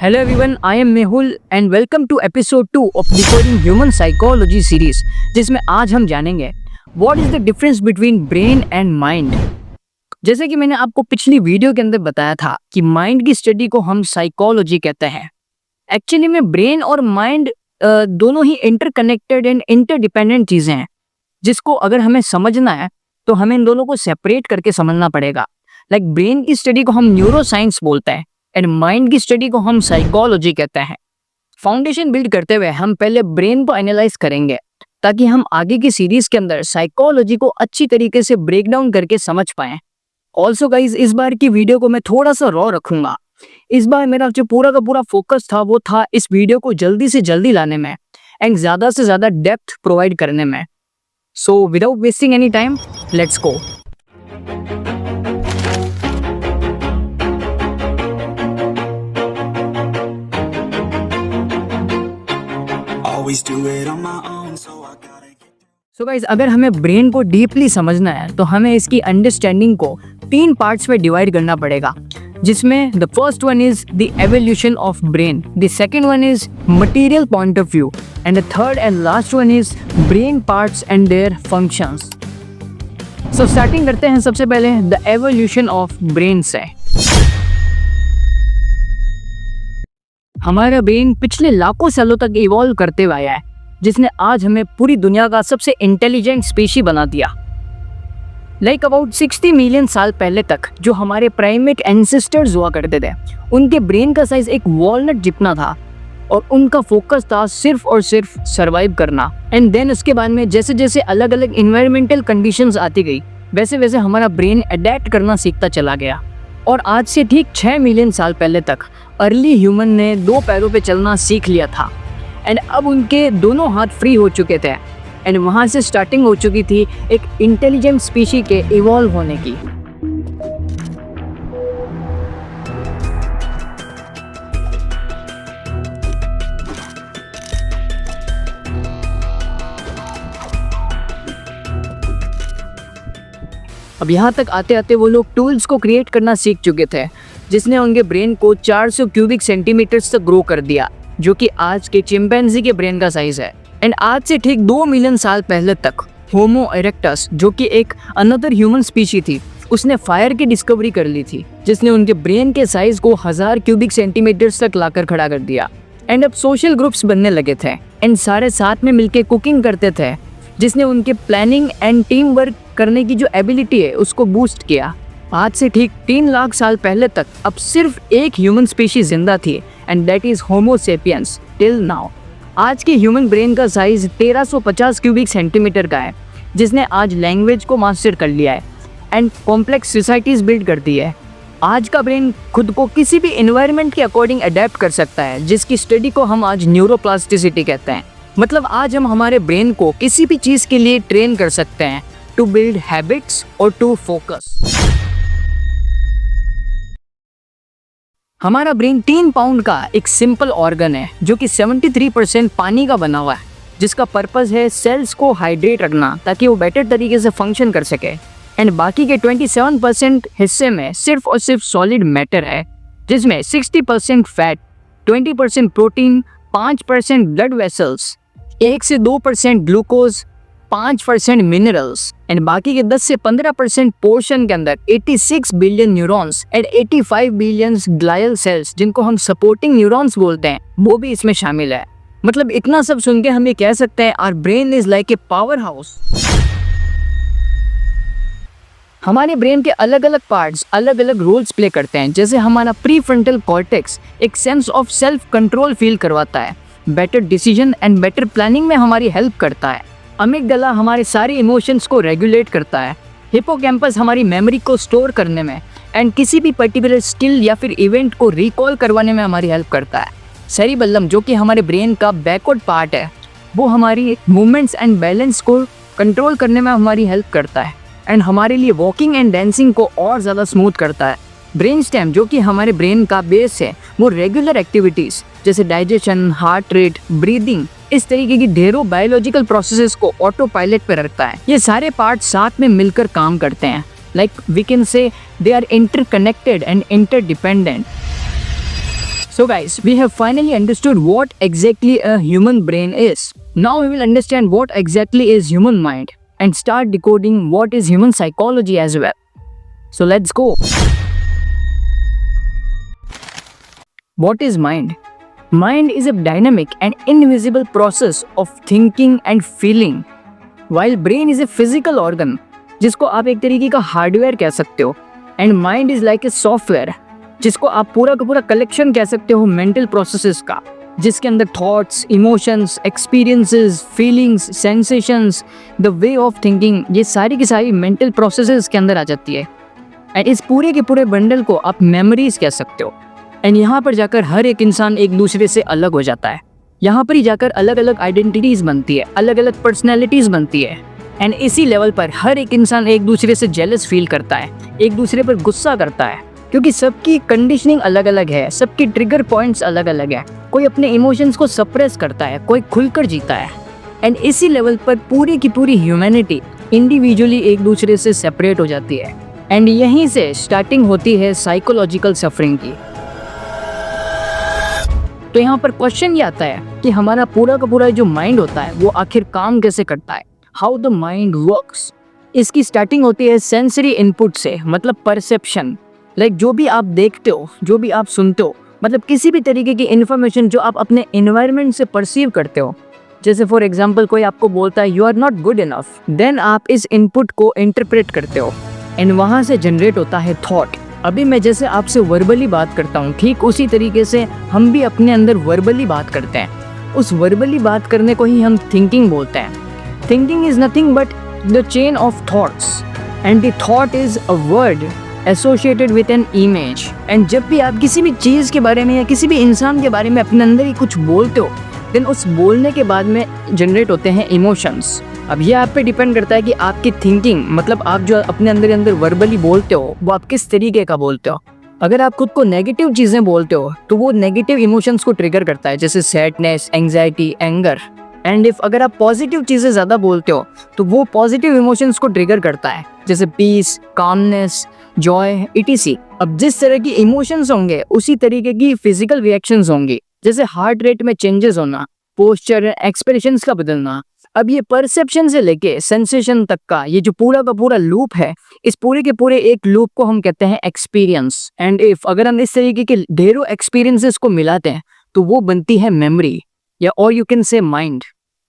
Hello everyone, I am Mehul and welcome to episode 2 of Decoding Human Psychology series, जिसमें आज हम जानेंगे What is the difference between brain and mind। जैसे कि मैंने आपको पिछली वीडियो के अंदर बताया था कि माइंड की स्टडी को हम साइकोलॉजी कहते हैं। एक्चुअली में ब्रेन और माइंड दोनों ही इंटरकनेक्टेड एंड इंटरडिपेंडेंट चीज़ें हैं, जिसको अगर हमें समझना है तो हमें इन दोनों को सेपरेट करके समझना पड़ेगा। लाइक ब्रेन की स्टडी को हम न्यूरो साइंस बोलते हैं एंड माइंड की स्टडी को हम साइकोलॉजी कहते हैं। फाउंडेशन बिल्ड करते हुए हम पहले ब्रेन को एनालाइज करेंगे ताकि हम आगे की सीरीज के अंदर साइकोलॉजी को अच्छी तरीके से ब्रेक डाउन करके समझ पाएं। ऑल्सो गाइज, इस बार की वीडियो को मैं थोड़ा सा रॉ रखूंगा। इस बार मेरा जो पूरा का पूरा फोकस था वो था इस वीडियो को जल्दी से जल्दी लाने में एंड ज़्यादा से ज़्यादा डेप्थ प्रोवाइड करने में। So without wasting any time, let's go. So guys, अगर हमें ब्रेन को डीपली समझना है तो हमें इसकी अंडरस्टैंडिंग को 3 पार्ट्स में डिवाइड करना पड़ेगा, जिसमें the first one is the evolution of brain, the second one is material point of view and the third and last one is brain parts and their functions. So starting करते हैं सबसे पहले the evolution of brain से। हमारा brain पिछले लाखों सालों तक इवॉल्व करते हुए आया है, जिसने आज हमें पूरी दुनिया का सबसे इंटेलिजेंट स्पीशी बना दिया। लाइक अबाउट 60 मिलियन साल पहले तक जो हमारे प्राइमेट एंसेस्टर्स हुआ करते थे, उनके ब्रेन का साइज एक वॉलनट जितना था और उनका फोकस था सिर्फ और सिर्फ सर्वाइव करना। एंड देन उसके बाद में जैसे जैसे अलग अलग इन्वायरमेंटल कंडीशंस आती गई, वैसे वैसे हमारा ब्रेन अडेप्ट करना सीखता चला गया। और आज से ठीक 6 मिलियन साल पहले तक अर्ली ह्यूमन ने 2 पैरों पे चलना सीख लिया था एंड अब उनके दोनों हाथ फ्री हो चुके थे एंड वहाँ से स्टार्टिंग हो चुकी थी एक इंटेलिजेंट स्पीशी के इवॉल्व होने की। अब यहाँ तक आते आते वो लोग टूल्स को क्रिएट करना सीख चुके थे, जिसने उनके ब्रेन को 400 क्यूबिक सेंटीमीटर्स तक ग्रो कर दिया, जो कि आज के चिंपैंजी के ब्रेन का साइज है। एंड आज से ठीक 2 मिलियन साल पहले तक होमो इरेक्टस, जो कि एक अनदर ह्यूमन स्पीशी थी, उसने फायर की डिस्कवरी कर ली थी, जिसने उनके ब्रेन के साइज को 1000 क्यूबिक सेंटीमीटर्स तक लाकर खड़ा कर दिया। एंड अब सोशल ग्रुप्स बनने लगे थे एंड सारे साथ में मिलके कुकिंग करते थे, जिसने उनके प्लानिंग एंड टीम वर्क करने की जो एबिलिटी है उसको बूस्ट किया। आज से ठीक 3 लाख साल पहले तक अब सिर्फ एक ह्यूमन स्पीशीज जिंदा थी and that is homo sapiens till now. आज के ह्यूमन ब्रेन का साइज 1350 क्यूबिक सेंटीमीटर का है, जिसने आज लैंग्वेज को मास्टर कर लिया है एंड कॉम्प्लेक्स सोसाइटीज बिल्ड कर दी है। आज का ब्रेन खुद को किसी भी एनवायरनमेंट के अकॉर्डिंग अडेप्ट कर सकता है, जिसकी स्टडी को हम आज न्यूरोप्लास्टिसिटी कहते हैं। मतलब आज हम हमारे ब्रेन को किसी भी चीज़ के लिए ट्रेन कर सकते हैं टू बिल्ड हैबिट्स और टू फोकस। हमारा ब्रेन 3 पाउंड का एक सिंपल ऑर्गन है, जो कि 73% पानी का बना हुआ है, जिसका पर्पस है सेल्स को हाइड्रेट रखना ताकि वो बेटर तरीके से फंक्शन कर सके। एंड बाकी के 27% हिस्से में सिर्फ और सिर्फ सॉलिड मैटर है, जिसमें 60% फैट, 20% प्रोटीन, 5% ब्लड वेसल्स, 1 से 2% ग्लूकोज, 5% मिनरल्स एंड बाकी के 10 से 15% पोर्शन के अंदर 86 billion neurons and 85 billion glial cells, जिनको हम सपोर्टिंग न्यूरॉन्स बोलते हैं, वो भी इसमें शामिल है। मतलब इतना सब सुन के हम ये कह सकते हैं our brain is like a power house. हमारे ब्रेन के अलग अलग पार्ट्स अलग अलग रोल्स प्ले करते हैं। जैसे हमारा प्रीफ्रंटल कॉर्टेक्स एक sense of self control feel करवाता है, better decision and better planning में हमारी हेल्प करता है। अमिगडाला हमारे सारे इमोशंस को रेगुलेट करता है। हिपोकैम्पस हमारी मेमोरी को स्टोर करने में एंड किसी भी पर्टिकुलर स्किल या फिर इवेंट को रिकॉल करवाने में हमारी हेल्प करता है। सेरिबेलम, जो कि हमारे ब्रेन का बैकवर्ड पार्ट है, वो हमारी मूवमेंट्स एंड बैलेंस को कंट्रोल करने में हमारी हेल्प करता है एंड हमारे लिए वॉकिंग एंड डांसिंग को और ज़्यादा स्मूथ करता है। ब्रेन स्टेम, जो कि हमारे ब्रेन का बेस है, वो रेगुलर एक्टिविटीज़ जैसे डाइजेशन, हार्ट रेट, ब्रीदिंग, इस तरीके की ढेरों बायोलॉजिकल प्रोसेसेस को ऑटो पायलट पे रखता है। ये सारे पार्ट साथ में मिलकर काम करते हैं। Like we can say they are interconnected and interdependent. So guys, we have finally understood what exactly a human brain is. Now we will understand what exactly is human mind and start decoding what is human psychology as well. So let's go. What is mind? Mind is a dynamic and invisible process of thinking and feeling, while brain is a physical organ जिसको आप एक तरीके का hardware कह सकते हो, and mind is like a software जिसको आप पूरा का पूरा कलेक्शन कह सकते हो मेंटल प्रोसेसेस का, जिसके अंदर thoughts, emotions, experiences, feelings, sensations, the way of thinking, ये सारी की सारी मेंटल प्रोसेसेस के अंदर आ जाती है। एंड इस पूरे के पूरे बंडल को आप मेमोरीज कह सकते हो। एंड यहाँ पर जाकर हर एक इंसान एक दूसरे से अलग हो जाता है। यहाँ पर ही जाकर अलग अलग आइडेंटिटीज बनती है, अलग अलग पर्सनैलिटीज बनती है। एंड इसी लेवल पर हर एक इंसान एक दूसरे से जेलस फील करता है, एक दूसरे पर गुस्सा करता है, क्योंकि सबकी कंडीशनिंग अलग अलग है, सबकी ट्रिगर पॉइंट्स अलग अलग है। कोई अपने इमोशंस को सप्रेस करता है, कोई खुलकर जीता है। एंड इसी लेवल पर पूरी की पूरी ह्यूमैनिटी इंडिविजुअली एक दूसरे से सेपरेट हो जाती है। एंड यहीं से स्टार्टिंग होती है साइकोलॉजिकल सफरिंग की। तो यहाँ पर क्वेश्चन ये आता है कि हमारा पूरा का पूरा जो माइंड होता है वो आखिर काम कैसे करता है, हाउ द माइंड वर्क्स। इसकी स्टार्टिंग होती है सेंसरी इनपुट से, मतलब परसेप्शन। लाइक जो भी आप देखते हो, जो भी आप सुनते हो, मतलब किसी भी तरीके की इन्फॉर्मेशन जो आप अपने एनवायरनमेंट से परसीव करते हो। जैसे फॉर एग्जांपल कोई आपको बोलता है you are not good enough, then आप इस इनपुट को इंटरप्रेट करते हो एंड वहाँ से जनरेट होता है थॉट। अभी मैं जैसे आपसे वर्बली बात करता हूँ, ठीक उसी तरीके से हम भी अपने अंदर वर्बली बात करते हैं। उस वर्बली बात करने को ही हम थिंकिंग बोलते हैं। Thinking is nothing but the chain of thoughts and the thought is a word associated with an image. And जब भी आप किसी भी चीज़ के बारे में या किसी भी इंसान के बारे में अपने अंदर ही कुछ बोलते हो, देन उस बोलने के बाद में जनरेट होते हैं इमोशंस। अब ये आप पे डिपेंड करता है कि आपकी थिंकिंग, मतलब आप जो अपने अंदर वर्बली बोलते हो वो आप किस तरीके का बोलते हो। अगर आप खुद को नेगेटिव चीज़ें बोलते हो तो वो नेगेटिव इमोशंस को ट्रिगर करता है, जैसे sadness, anxiety, anger. And if अगर आप पॉजिटिव चीज़ें ज़्यादा बोलते हो तो वो पॉजिटिव इमोशंस को ट्रिगर करता है, जैसे पीस, कामनेस, जॉय, इटीसी। अब जिस तरह की इमोशंस होंगे उसी तरीके की फिजिकल रिएक्शंस होंगी, जैसे हार्ट रेट में चेंजेस होना, पोस्चर, एक्सप्रेशंस का बदलना। अब ये परसेप्शन से लेके सेंसेशन तक का ये जो पूरा का पूरा लूप है, इस पूरे के पूरे एक लूप को हम कहते हैं एक्सपीरियंस। एंड इफ अगर हम इस तरीके के ढेरों एक्सपीरियंसेस को मिलाते हैं तो वो बनती है मेमोरी, या और you can say mind.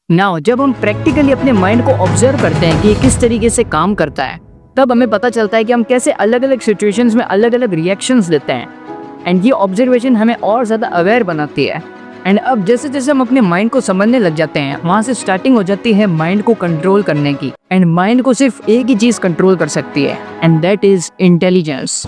Now जब हम प्रैक्टिकली अपने माइंड को ऑब्जर्व करते हैं कि ये किस तरीके से काम करता है, तब हमें पता चलता है कि हम कैसे अलग अलग सिचुएशंस में अलग अलग रिएक्शंस देते हैं। एंड ये ऑब्जर्वेशन हमें और ज़्यादा अवेयर बनाती है। एंड अब जैसे जैसे हम अपने माइंड को समझने लग जाते हैं, वहाँ से स्टार्टिंग हो जाती है माइंड को कंट्रोल करने की। एंड माइंड को सिर्फ एक ही चीज़ कंट्रोल कर सकती है, एंड दैट इज़ इंटेलिजेंस।